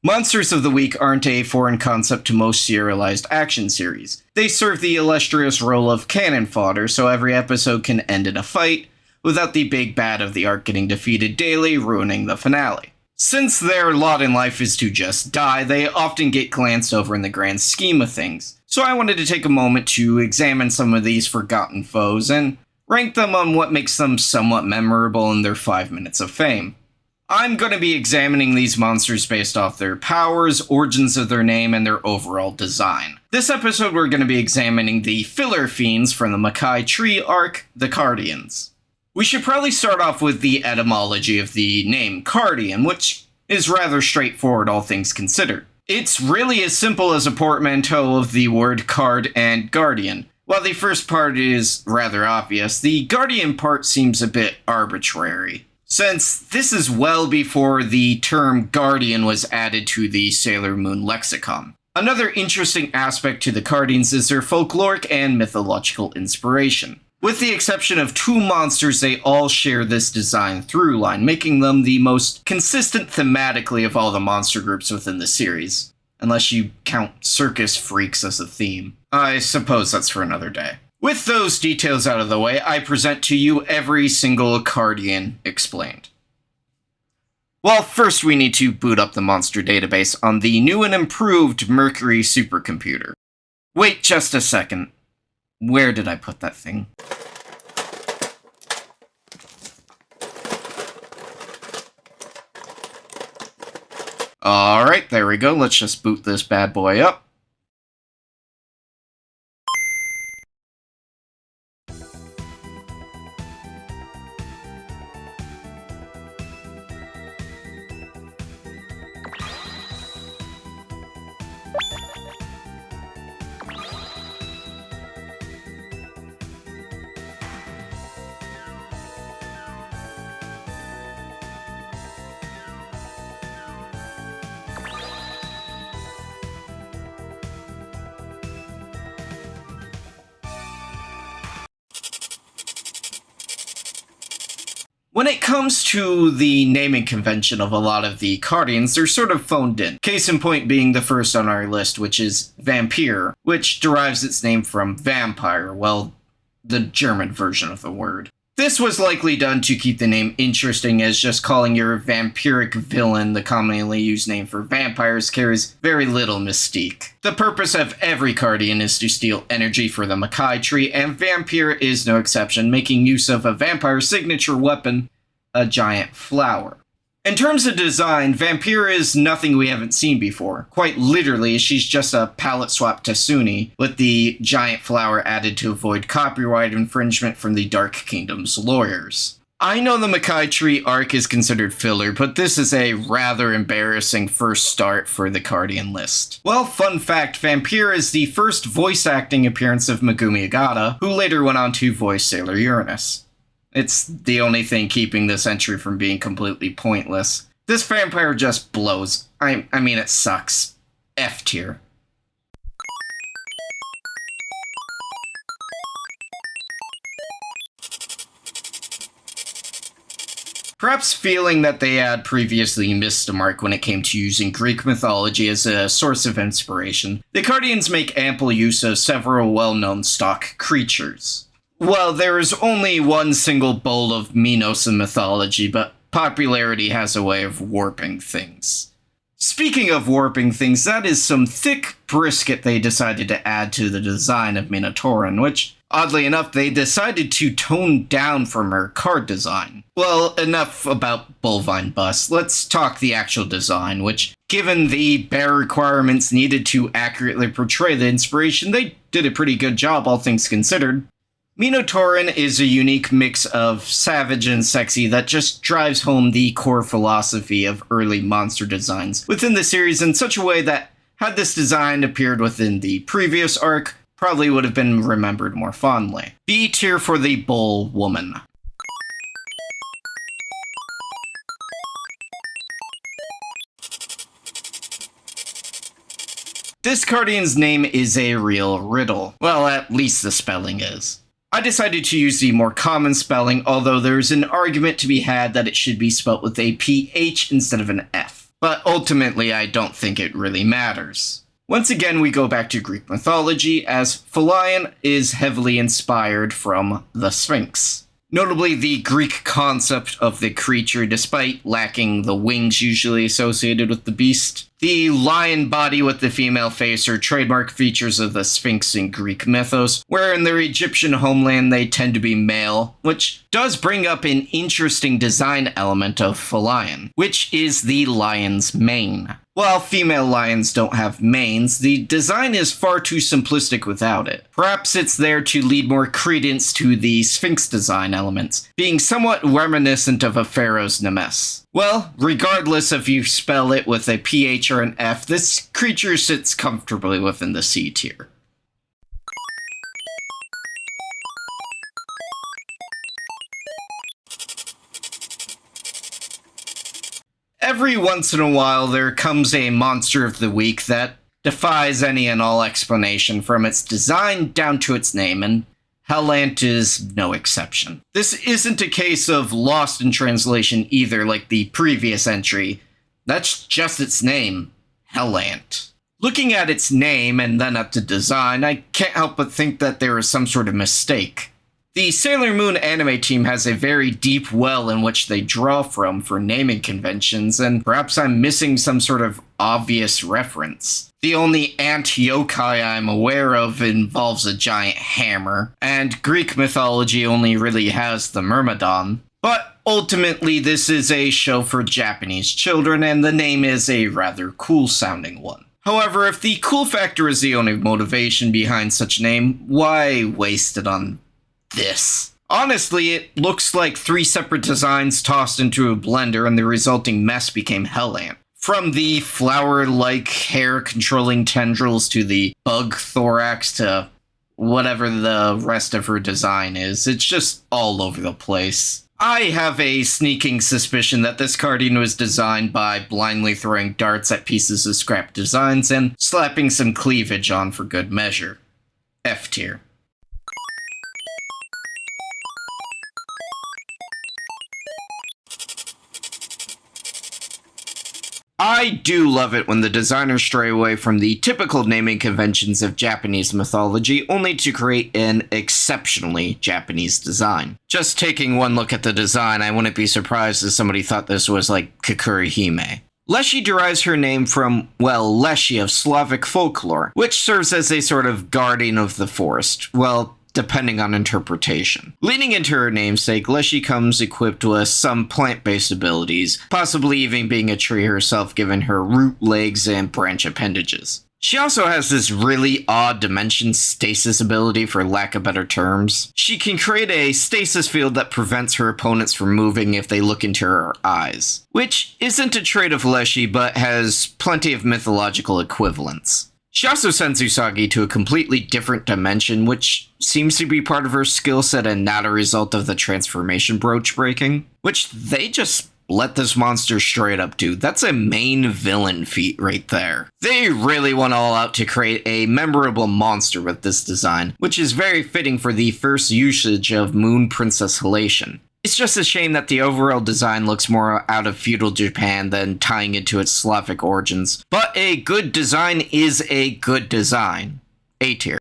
Monsters of the Week aren't a foreign concept to most serialized action series. They serve the illustrious role of cannon fodder, so every episode can end in a fight, without the big bad of the arc getting defeated daily, ruining the finale. Since their lot in life is to just die, they often get glanced over in the grand scheme of things. So I wanted to take a moment to examine some of these forgotten foes and rank them on what makes them somewhat memorable in their 5 minutes of fame. I'm going to be examining these monsters based off their powers, origins of their name, and their overall design. This episode we're going to be examining the filler fiends from the Makai Tree Arc, the Cardians. We should probably start off with the etymology of the name Cardian, which is rather straightforward all things considered. It's really as simple as a portmanteau of the word card and guardian. While the first part is rather obvious, the guardian part seems a bit arbitrary, since this is well before the term guardian was added to the Sailor Moon lexicon. Another interesting aspect to the Cardians is their folkloric and mythological inspiration. With the exception of 2 monsters, they all share this design through line, making them the most consistent thematically of all the monster groups within the series. Unless you count circus freaks as a theme. I suppose that's for another day. With those details out of the way, I present to you every single Cardian explained. Well, first we need to boot up the monster database on the new and improved Mercury supercomputer. Wait just a second. Where did I put that thing? Alright, there we go. Let's just boot this bad boy up. When it comes to the naming convention of a lot of the Cardians, they're sort of phoned in. Case in point being the first on our list, which is Vampire, which derives its name from vampire, well, the German version of the word. This was likely done to keep the name interesting, as just calling your vampiric villain the commonly used name for vampires carries very little mystique. The purpose of every Cardian is to steal energy for the Makai Tree, and Vampire is no exception, making use of a vampire signature weapon, a giant flower. In terms of design, Vampire is nothing we haven't seen before. Quite literally, she's just a palette swap Tasuni, with the giant flower added to avoid copyright infringement from the Dark Kingdom's lawyers. I know the Makai Tree Arc is considered filler, but this is a rather embarrassing first start for the Cardian list. Well, fun fact, Vampire is the first voice acting appearance of Megumi Agata, who later went on to voice Sailor Uranus. It's the only thing keeping this entry from being completely pointless. This vampire just blows. I mean, it sucks. F tier. Perhaps feeling that they had previously missed a mark when it came to using Greek mythology as a source of inspiration, the Cardians make ample use of several well-known stock creatures. Well, there is only one single bowl of Minos in mythology, but popularity has a way of warping things. Speaking of warping things, that is some thick brisket they decided to add to the design of Minotaurin, which, oddly enough, they decided to tone down from her card design. Well, enough about bovine bust. Let's talk the actual design, which, given the bare requirements needed to accurately portray the inspiration, they did a pretty good job, all things considered. Minotaurin is a unique mix of savage and sexy that just drives home the core philosophy of early monster designs within the series in such a way that, had this design appeared within the previous arc, probably would have been remembered more fondly. B tier for the Bull Woman. This Cardian's name is a real riddle. Well, at least the spelling is. I decided to use the more common spelling, although there's an argument to be had that it should be spelt with a PH instead of an F. But ultimately, I don't think it really matters. Once again, we go back to Greek mythology, as Phalion is heavily inspired from the Sphinx. Notably, the Greek concept of the creature, despite lacking the wings usually associated with the beast. The lion body with the female face are trademark features of the Sphinx in Greek mythos, where in their Egyptian homeland they tend to be male, which does bring up an interesting design element of Phalion, which is the lion's mane. While female lions don't have manes, the design is far too simplistic without it. Perhaps it's there to lead more credence to the Sphinx design elements, being somewhat reminiscent of a pharaoh's nemes. Well, regardless if you spell it with a PH or an F, this creature sits comfortably within the C tier. Every once in a while, there comes a monster of the week that defies any and all explanation from its design down to its name, and Hant is no exception. This isn't a case of lost in translation either, like the previous entry. That's just its name, Hant. Looking at its name and then at the design, I can't help but think that there is some sort of mistake. The Sailor Moon anime team has a very deep well in which they draw from for naming conventions, and perhaps I'm missing some sort of obvious reference. The only ant yokai I'm aware of involves a giant hammer, and Greek mythology only really has the Myrmidon. But ultimately, this is a show for Japanese children, and the name is a rather cool-sounding one. However, if the cool factor is the only motivation behind such a name, why waste it on this? Honestly, it looks like 3 separate designs tossed into a blender and the resulting mess became Hant. From the flower-like hair-controlling tendrils to the bug thorax to whatever the rest of her design is, it's just all over the place. I have a sneaking suspicion that this Cardian was designed by blindly throwing darts at pieces of scrap designs and slapping some cleavage on for good measure. F tier. I do love it when the designers stray away from the typical naming conventions of Japanese mythology, only to create an exceptionally Japanese design. Just taking one look at the design, I wouldn't be surprised if somebody thought this was like Kakuri Hime. Leshy derives her name from, well, Leshy of Slavic folklore, which serves as a sort of guardian of the forest. Well, depending on interpretation. Leading into her namesake, Leshy comes equipped with some plant-based abilities, possibly even being a tree herself given her root, legs, and branch appendages. She also has this really odd dimension stasis ability, for lack of better terms. She can create a stasis field that prevents her opponents from moving if they look into her eyes, which isn't a trait of Leshy, but has plenty of mythological equivalents. She also sends Usagi to a completely different dimension, which seems to be part of her skill set and not a result of the transformation brooch breaking, which they just let this monster straight up do. That's a main villain feat right there. They really went all out to create a memorable monster with this design, which is very fitting for the first usage of Moon Princess Halation. It's just a shame that the overall design looks more out of feudal Japan than tying into its Slavic origins, but a good design is a good design. A tier.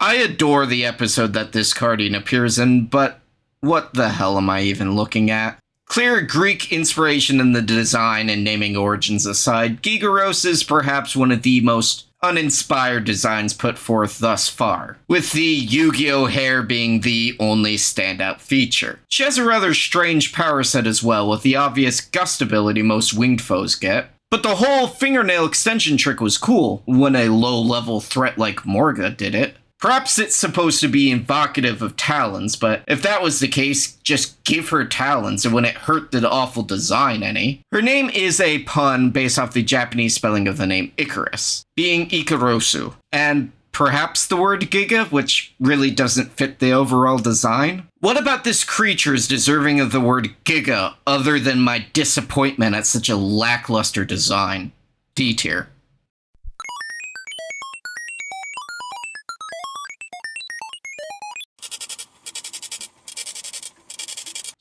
I adore the episode that this Cardian appears in, but what the hell am I even looking at? Clear Greek inspiration in the design and naming origins aside, Giga is perhaps one of the most uninspired designs put forth thus far, with the Yu-Gi-Oh! Hair being the only standout feature. She has a rather strange power set as well, with the obvious gust ability most winged foes get. But the whole fingernail extension trick was cool, when a low-level threat like Morga did it. Perhaps it's supposed to be evocative of talons, but if that was the case, just give her talons, it wouldn't hurt the awful design any. Her name is a pun based off the Japanese spelling of the name Icarus, being Ikarosu, and perhaps the word Giga, which really doesn't fit the overall design. What about this creature is deserving of the word Giga, other than my disappointment at such a lackluster design? D tier.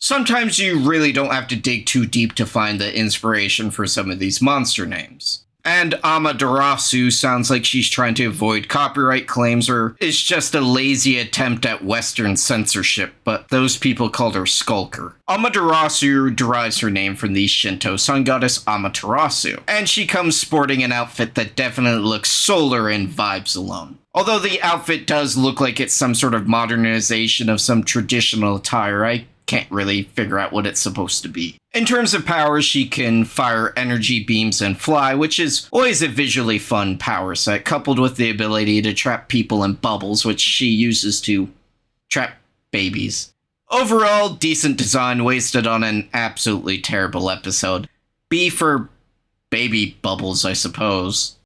Sometimes you really don't have to dig too deep to find the inspiration for some of these monster names. And Amaterasu sounds like she's trying to avoid copyright claims or is just a lazy attempt at Western censorship, but those people called her Skulker. Amaterasu derives her name from the Shinto sun goddess Amaterasu, and she comes sporting an outfit that definitely looks solar in vibes alone. Although the outfit does look like it's some sort of modernization of some traditional attire, I can't really figure out what it's supposed to be. In terms of power, she can fire energy beams and fly, which is always a visually fun power set, coupled with the ability to trap people in bubbles, which she uses to trap babies. Overall, decent design wasted on an absolutely terrible episode. B for baby bubbles, I suppose.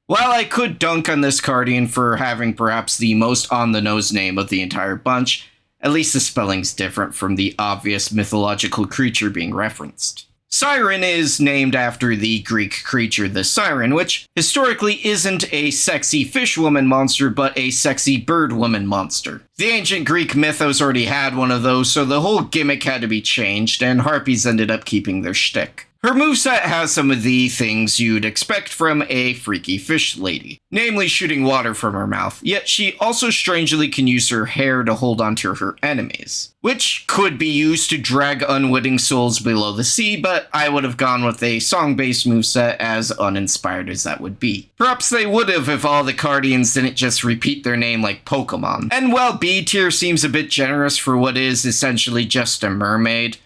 While I could dunk on this Cardian for having perhaps the most on-the-nose name of the entire bunch, at least the spelling's different from the obvious mythological creature being referenced. Siren is named after the Greek creature the siren, which historically isn't a sexy fishwoman monster, but a sexy birdwoman monster. The ancient Greek mythos already had one of those, so the whole gimmick had to be changed, and harpies ended up keeping their shtick. Her moveset has some of the things you'd expect from a freaky fish lady, namely shooting water from her mouth, yet she also strangely can use her hair to hold onto her enemies, which could be used to drag unwitting souls below the sea, but I would have gone with a song-based moveset, as uninspired as that would be. Perhaps they would have if all the Cardians didn't just repeat their name like Pokemon. And while B tier seems a bit generous for what is essentially just a mermaid,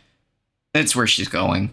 it's where she's going.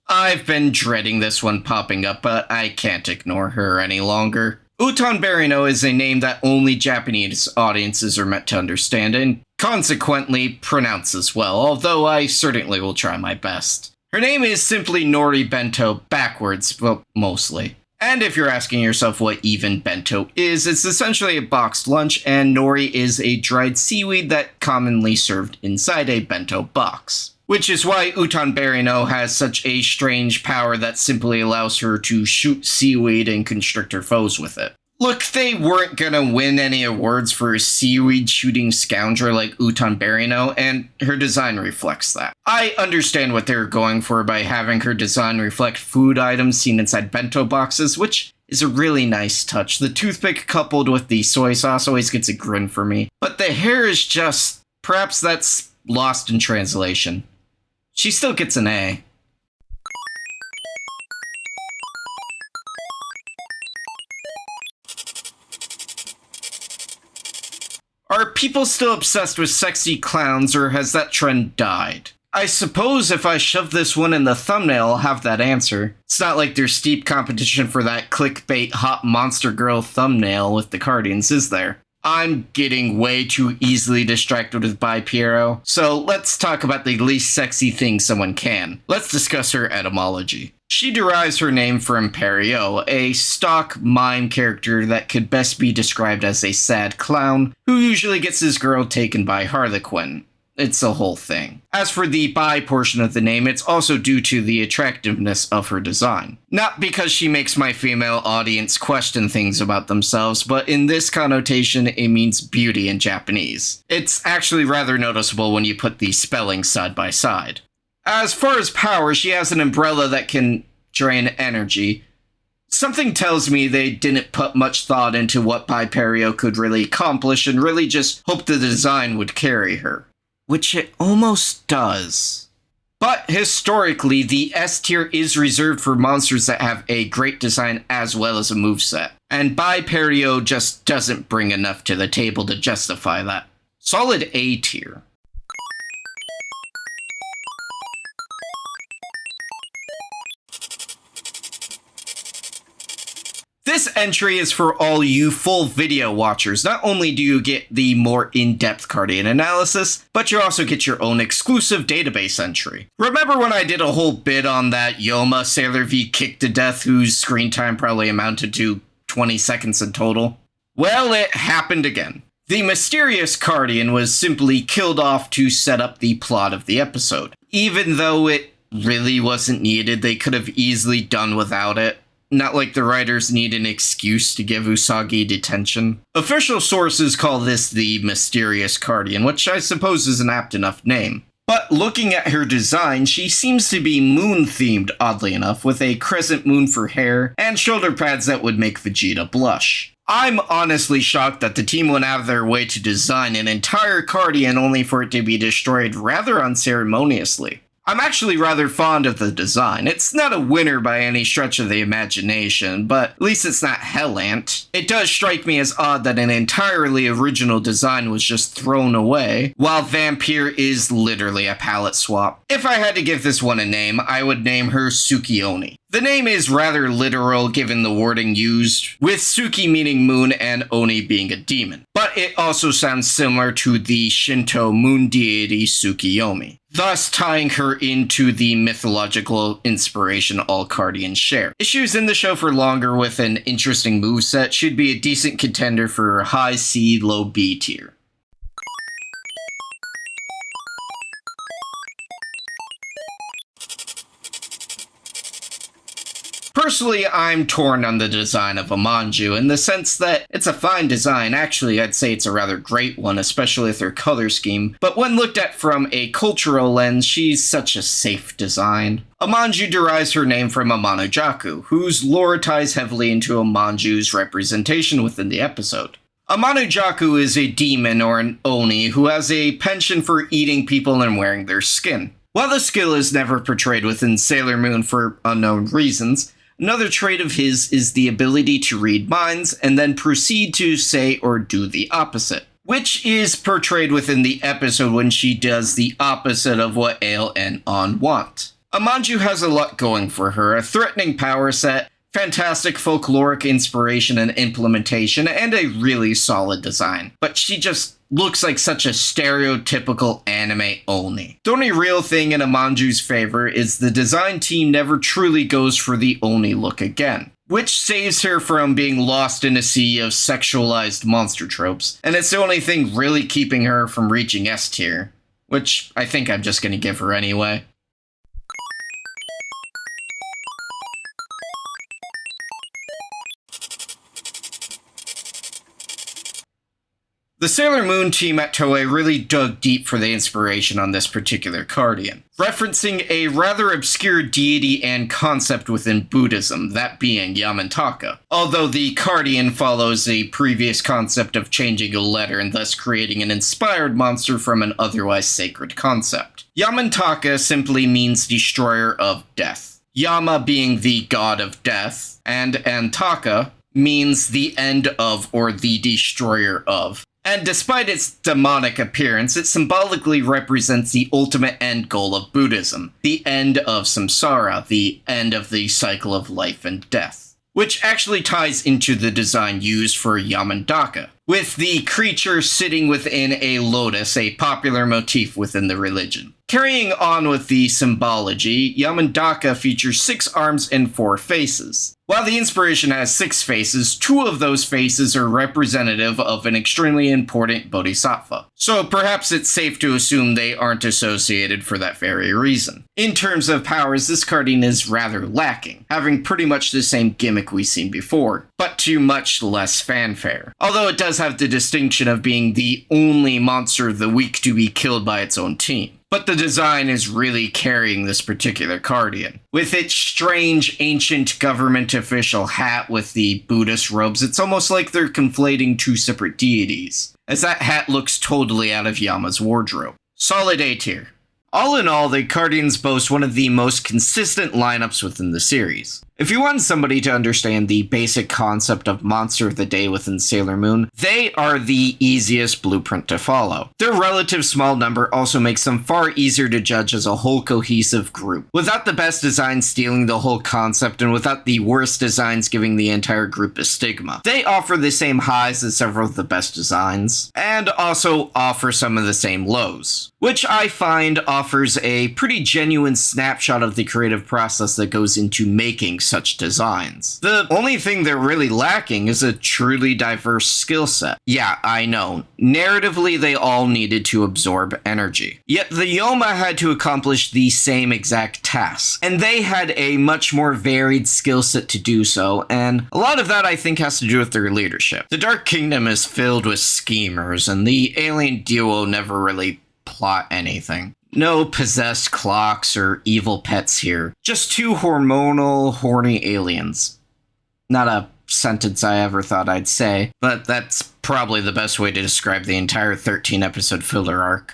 I've been dreading this one popping up, but I can't ignore her any longer. Utan Barino is a name that only Japanese audiences are meant to understand, and consequently pronounce as well, although I certainly will try my best. Her name is simply Nori Bento backwards, well, mostly. And if you're asking yourself what even bento is, it's essentially a boxed lunch, and nori is a dried seaweed that commonly served inside a bento box. Which is why Utan Barino has such a strange power that simply allows her to shoot seaweed and constrict her foes with it. Look, they weren't gonna win any awards for a seaweed-shooting scoundrel like Utan Barino, and her design reflects that. I understand what they were going for by having her design reflect food items seen inside bento boxes, which is a really nice touch. The toothpick coupled with the soy sauce always gets a grin for me. But the hair is just... perhaps that's lost in translation. She still gets an A. Are people still obsessed with sexy clowns, or has that trend died? I suppose if I shove this one in the thumbnail, I'll have that answer. It's not like there's steep competition for that clickbait hot monster girl thumbnail with the Cardians, is there? I'm getting way too easily distracted with Bipo, so let's talk about the least sexy thing someone can. Let's discuss her etymology. She derives her name from Perio, a stock mime character that could best be described as a sad clown, who usually gets his girl taken by Harlequin. It's a whole thing. As for the bi portion of the name, it's also due to the attractiveness of her design. Not because she makes my female audience question things about themselves, but in this connotation, it means beauty in Japanese. It's actually rather noticeable when you put the spelling side by side. As far as power, she has an umbrella that can drain energy. Something tells me they didn't put much thought into what Biperio could really accomplish and really just hoped the design would carry her. Which it almost does. But historically, the S tier is reserved for monsters that have a great design as well as a moveset. And Biperio just doesn't bring enough to the table to justify that. Solid A tier. This entry is for all you full video watchers. Not only do you get the more in-depth Cardian analysis, but you also get your own exclusive database entry. Remember when I did a whole bit on that Yoma Sailor V kick to death whose screen time probably amounted to 20 seconds in total? Well, it happened again. The mysterious Cardian was simply killed off to set up the plot of the episode. Even though it really wasn't needed, they could have easily done without it. Not like the writers need an excuse to give Usagi detention. Official sources call this the mysterious Cardian, which I suppose is an apt enough name. But looking at her design, she seems to be moon-themed, oddly enough, with a crescent moon for hair and shoulder pads that would make Vegeta blush. I'm honestly shocked that the team went out of their way to design an entire Cardian only for it to be destroyed rather unceremoniously. I'm actually rather fond of the design. It's not a winner by any stretch of the imagination, but at least it's not Hant. It does strike me as odd that an entirely original design was just thrown away, while Vampire is literally a palette swap. If I had to give this one a name, I would name her Suki. The name is rather literal given the wording used, with Suki meaning moon and Oni being a demon. But it also sounds similar to the Shinto moon deity Tsukiyomi, thus tying her into the mythological inspiration all Cardians share. If she was in the show for longer with an interesting moveset, she'd be a decent contender for high C, low B tier. Personally, I'm torn on the design of Amanju in the sense that it's a fine design. Actually, I'd say it's a rather great one, especially with her color scheme. But when looked at from a cultural lens, she's such a safe design. Amanju derives her name from Amanu, whose lore ties heavily into Amanju's representation within the episode. Amanu is a demon or an Oni who has a penchant for eating people and wearing their skin. While the skill is never portrayed within Sailor Moon for unknown reasons, another trait of his is the ability to read minds and then proceed to say or do the opposite, which is portrayed within the episode when she does the opposite of what Ale and An want. Amanju has a lot going for her, a threatening power set, fantastic folkloric inspiration and implementation, and a really solid design. But she just looks like such a stereotypical anime Oni. The only real thing in Amanju's favor is the design team never truly goes for the Oni look again, which saves her from being lost in a sea of sexualized monster tropes, and it's the only thing really keeping her from reaching S tier, which I think I'm just gonna give her anyway. The Sailor Moon team at Toei really dug deep for the inspiration on this particular Cardian, referencing a rather obscure deity and concept within Buddhism, that being Yamaka. Although the Cardian follows a previous concept of changing a letter and thus creating an inspired monster from an otherwise sacred concept. Yamaka simply means destroyer of death, Yama being the god of death, and Antaka means the end of or the destroyer of. And despite its demonic appearance, it symbolically represents the ultimate end goal of Buddhism, the end of samsara, the end of the cycle of life and death, which actually ties into the design used for Yamaka, with the creature sitting within a lotus, a popular motif within the religion. Carrying on with the symbology, Yamaka features 6 arms and 4 faces. While the inspiration has 6 faces, 2 of those faces are representative of an extremely important bodhisattva. So perhaps it's safe to assume they aren't associated for that very reason. In terms of powers, this Cardian is rather lacking, having pretty much the same gimmick we've seen before, but to much less fanfare. Although it does have the distinction of being the only monster of the week to be killed by its own team. But the design is really carrying this particular Cardian. With its strange ancient government official hat with the Buddhist robes, it's almost like they're conflating 2 separate deities, as that hat looks totally out of Yama's wardrobe. Solid A tier. All in all, the Cardians boast one of the most consistent lineups within the series. If you want somebody to understand the basic concept of Monster of the Day within Sailor Moon, they are the easiest blueprint to follow. Their relative small number also makes them far easier to judge as a whole cohesive group, without the best designs stealing the whole concept and without the worst designs giving the entire group a stigma. They offer the same highs as several of the best designs, and also offer some of the same lows, which I find offers a pretty genuine snapshot of the creative process that goes into making such designs. The only thing they're really lacking is a truly diverse skill set. Yeah, I know. Narratively, they all needed to absorb energy. Yet the Yoma had to accomplish the same exact tasks, and they had a much more varied skill set to do so, and a lot of that I think has to do with their leadership. The Dark Kingdom is filled with schemers, and the alien duo never really plot anything. No possessed clocks or evil pets here. Just two hormonal, horny aliens. Not a sentence I ever thought I'd say, but that's probably the best way to describe the entire 13-episode filler arc.